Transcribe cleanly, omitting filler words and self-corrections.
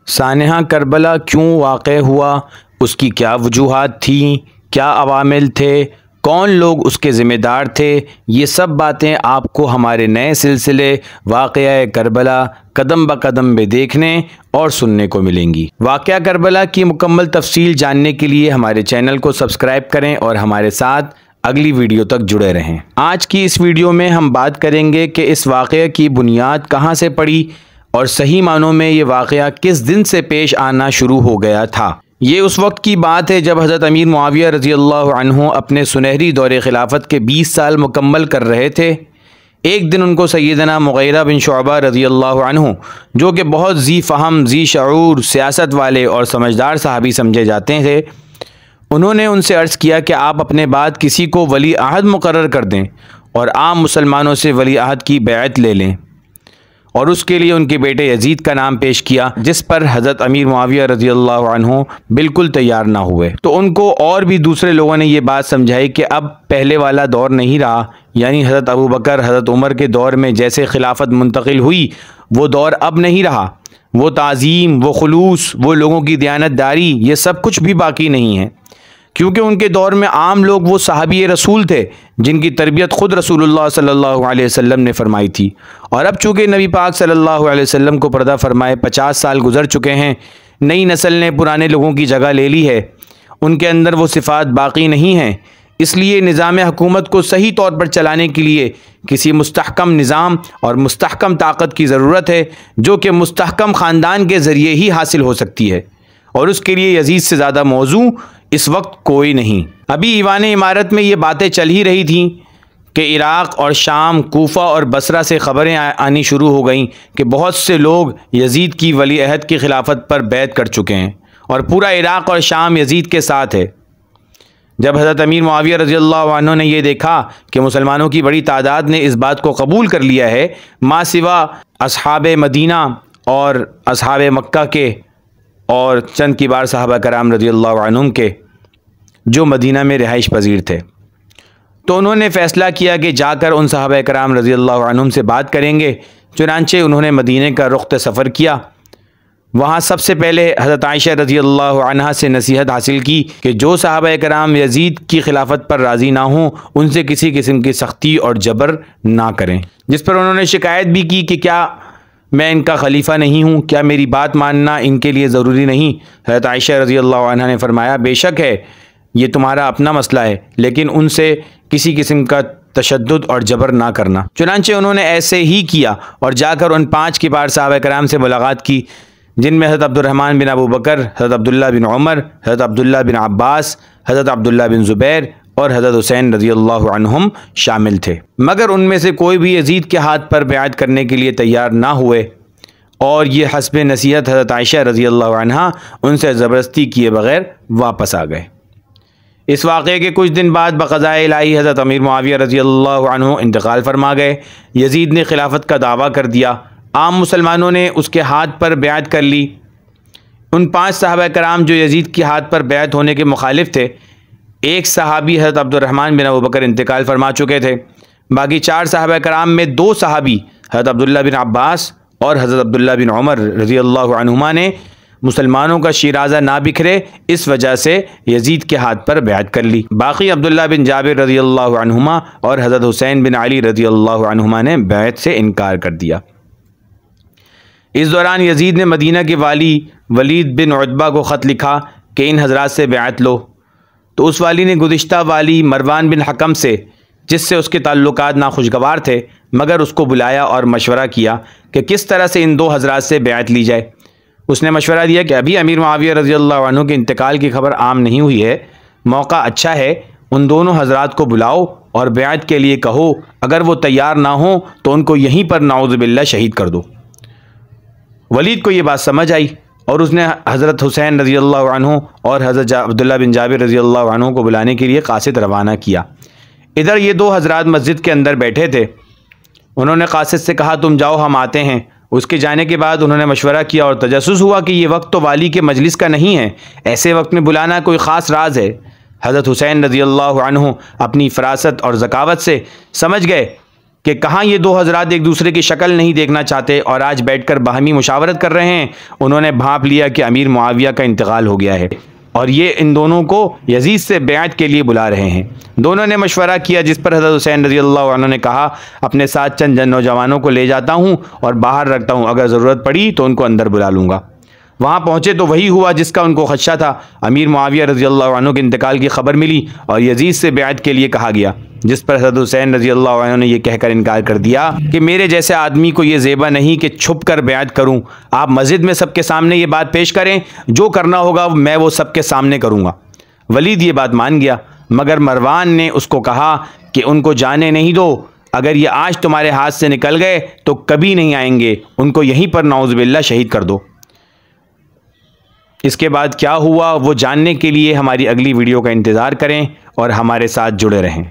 سانحہ کربلا کیوں واقع ہوا، اس کی کیا وجوہات تھیں، کیا عوامل تھے، کون لوگ اس کے ذمہ دار تھے، یہ سب باتیں آپ کو ہمارے نئے سلسلے واقعہ کربلا قدم بقدم میں دیکھنے اور سننے کو ملیں گی۔ واقعہ کربلا کی مکمل تفصیل جاننے کے لیے ہمارے چینل کو سبسکرائب کریں اور ہمارے ساتھ اگلی ویڈیو تک جڑے رہیں۔ آج کی اس ویڈیو میں ہم بات کریں گے کہ اس واقعہ کی بنیاد کہاں سے پڑی اور صحیح معنوں میں یہ واقعہ کس دن سے پیش آنا شروع ہو گیا تھا۔ یہ اس وقت کی بات ہے جب حضرت امیر معاویہ رضی اللہ عنہ اپنے سنہری دور خلافت کے 20 سال مکمل کر رہے تھے۔ ایک دن ان کو سیدنا مغیرہ بن شعبہ رضی اللہ عنہ، جو کہ بہت ذی فہم، ذی شعور، سیاست والے اور سمجھدار صحابی سمجھے جاتے تھے، انہوں نے ان سے عرض کیا کہ آپ اپنے بعد کسی کو ولی عہد مقرر کر دیں اور عام مسلمانوں سے ولی عہد کی بیعت لے لیں، اور اس کے لیے ان کے بیٹے یزید کا نام پیش کیا، جس پر حضرت امیر معاویہ رضی اللہ عنہ بالکل تیار نہ ہوئے۔ تو ان کو اور بھی دوسرے لوگوں نے یہ بات سمجھائی کہ اب پہلے والا دور نہیں رہا، یعنی حضرت ابو بکر، حضرت عمر کے دور میں جیسے خلافت منتقل ہوئی وہ دور اب نہیں رہا، وہ تعظیم، وہ خلوص، وہ لوگوں کی دیانت داری، یہ سب کچھ بھی باقی نہیں ہے، کیونکہ ان کے دور میں عام لوگ وہ صحابی رسول تھے جن کی تربیت خود رسول اللہ صلی اللہ علیہ وسلم نے فرمائی تھی، اور اب چونکہ نبی پاک صلی اللہ علیہ وسلم کو پردہ فرمائے 50 سال گزر چکے ہیں، نئی نسل نے پرانے لوگوں کی جگہ لے لی ہے، ان کے اندر وہ صفات باقی نہیں ہیں، اس لیے نظام حکومت کو صحیح طور پر چلانے کے لیے کسی مستحکم نظام اور مستحکم طاقت کی ضرورت ہے، جو کہ مستحکم خاندان کے ذریعے ہی حاصل ہو سکتی ہے، اور اس کے لیے یزید سے زیادہ موزوں اس وقت کوئی نہیں۔ ابھی ایوان عمارت میں یہ باتیں چل ہی رہی تھیں کہ عراق اور شام، کوفہ اور بصرہ سے خبریں آنی شروع ہو گئیں کہ بہت سے لوگ یزید کی ولی عہد کی خلافت پر بیعت کر چکے ہیں اور پورا عراق اور شام یزید کے ساتھ ہے۔ جب حضرت امیر معاویہ رضی اللہ عنہ نے یہ دیکھا کہ مسلمانوں کی بڑی تعداد نے اس بات کو قبول کر لیا ہے، ما سوا اصحاب مدینہ اور اصحاب مکہ کے اور چند کبار صحابہ کرام رضی اللہ عنہم کے جو مدینہ میں رہائش پذیر تھے، تو انہوں نے فیصلہ کیا کہ جا کر ان صحابہ کرام رضی اللہ عنہم سے بات کریں گے۔ چنانچہ انہوں نے مدینہ کا رخ سفر کیا۔ وہاں سب سے پہلے حضرت عائشہ رضی اللہ عنہا سے نصیحت حاصل کی کہ جو صحابہ کرام یزید کی خلافت پر راضی نہ ہوں ان سے کسی قسم کی سختی اور جبر نہ کریں، جس پر انہوں نے شکایت بھی کی کہ کیا میں ان کا خلیفہ نہیں ہوں، کیا میری بات ماننا ان کے لیے ضروری نہیں؟ حضرت عائشہ رضی اللہ عنہا نے فرمایا بے شک ہے، یہ تمہارا اپنا مسئلہ ہے، لیکن ان سے کسی قسم کا تشدد اور جبر نہ کرنا۔ چنانچہ انہوں نے ایسے ہی کیا اور جا کر ان 5 کبار صحابہ کرام سے ملاقات کی، جن میں حضرت عبد الرحمن بن ابو بکر، حضرت عبداللہ بن عمر، حضرت عبداللہ بن عباس، حضرت عبداللہ بن زبیر اور حضرت حسین رضی اللہ عنہم شامل تھے، مگر ان میں سے کوئی بھی یزید کے ہاتھ پر بیعت کرنے کے لیے تیار نہ ہوئے، اور یہ حسب نصیحت حضرت عائشہ رضی اللہ عنہا ان سے زبردستی کیے بغیر واپس آ گئے۔ اس واقعے کے کچھ دن بعد بقضاء الہی حضرت امیر معاویہ رضی اللہ عنہ انتقال فرما گئے۔ یزید نے خلافت کا دعویٰ کر دیا، عام مسلمانوں نے اس کے ہاتھ پر بیعت کر لی۔ ان 5 صحابہ کرام جو یزید کے ہاتھ پر بیعت ہونے کے مخالف تھے، ایک صحابی حضرت عبد الرحمن بن ابو بکر انتقال فرما چکے تھے، باقی 4 صحابہ کرام میں 2 صحابی حضرت عبداللہ بن عباس اور حضرت عبداللہ بن عمر رضی اللہ عنہما نے مسلمانوں کا شیرازہ نہ بکھرے، اس وجہ سے یزید کے ہاتھ پر بیعت کر لی۔ باقی عبداللہ بن جابر رضی اللہ عنہما اور حضرت حسین بن علی رضی اللہ عنہما نے بیعت سے انکار کر دیا۔ اس دوران یزید نے مدینہ کے والی ولید بن عتبہ کو خط لکھا کہ ان حضرات سے بیعت لو، تو اس والی نے گزشتہ والی مروان بن حکم سے، جس سے اس کے تعلقات ناخوشگوار تھے، مگر اس کو بلایا اور مشورہ کیا کہ کس طرح سے ان 2 حضرات سے بیعت لی جائے۔ اس نے مشورہ دیا کہ ابھی امیر معاویہ رضی اللہ عنہ کے انتقال کی خبر عام نہیں ہوئی ہے، موقع اچھا ہے، ان دونوں حضرات کو بلاؤ اور بیعت کے لیے کہو، اگر وہ تیار نہ ہوں تو ان کو یہیں پر نعوذ باللہ شہید کر دو۔ ولید کو یہ بات سمجھ آئی اور اس نے حضرت حسین رضی اللہ عنہ اور حضرت عبداللہ بن جابر رضی اللہ عنہ کو بلانے کے لیے قاصد روانہ کیا۔ ادھر یہ 2 حضرات مسجد کے اندر بیٹھے تھے، انہوں نے قاصد سے کہا تم جاؤ ہم آتے ہیں۔ اس کے جانے کے بعد انہوں نے مشورہ کیا اور تجسس ہوا کہ یہ وقت تو والی کے مجلس کا نہیں ہے، ایسے وقت میں بلانا کوئی خاص راز ہے۔ حضرت حسین رضی اللہ عنہ اپنی فراست اور ذکاوت سے سمجھ گئے کہ کہاں یہ دو حضرات ایک دوسرے کی شکل نہیں دیکھنا چاہتے اور آج بیٹھ کر باہمی مشاورت کر رہے ہیں۔ انہوں نے بھانپ لیا کہ امیر معاویہ کا انتقال ہو گیا ہے اور یہ ان دونوں کو یزید سے بیعت کے لیے بلا رہے ہیں۔ دونوں نے مشورہ کیا، جس پر حضرت حسین رضی اللہ عنہ نے کہا اپنے ساتھ چند نوجوانوں کو لے جاتا ہوں اور باہر رکھتا ہوں، اگر ضرورت پڑی تو ان کو اندر بلا لوں گا۔ وہاں پہنچے تو وہی ہوا جس کا ان کو خدشہ تھا۔ امیر معاویہ رضی اللہ عنہ کے انتقال کی خبر ملی اور یزید سے بیعت کے لیے کہا گیا، جس پر حضرت حسین رضی اللہ عنہ نے یہ کہہ کر انکار کر دیا کہ میرے جیسے آدمی کو یہ زیبا نہیں کہ چھپ کر بیعت کروں، آپ مسجد میں سب کے سامنے یہ بات پیش کریں، جو کرنا ہوگا میں وہ سب کے سامنے کروں گا۔ ولید یہ بات مان گیا، مگر مروان نے اس کو کہا کہ ان کو جانے نہیں دو، اگر یہ آج تمہارے ہاتھ سے نکل گئے تو کبھی نہیں آئیں گے، ان کو یہیں پر نعوذ باللہ شہید کر دو۔ اس کے بعد کیا ہوا وہ جاننے کے لیے ہماری اگلی ویڈیو کا انتظار کریں اور ہمارے ساتھ جڑے رہیں۔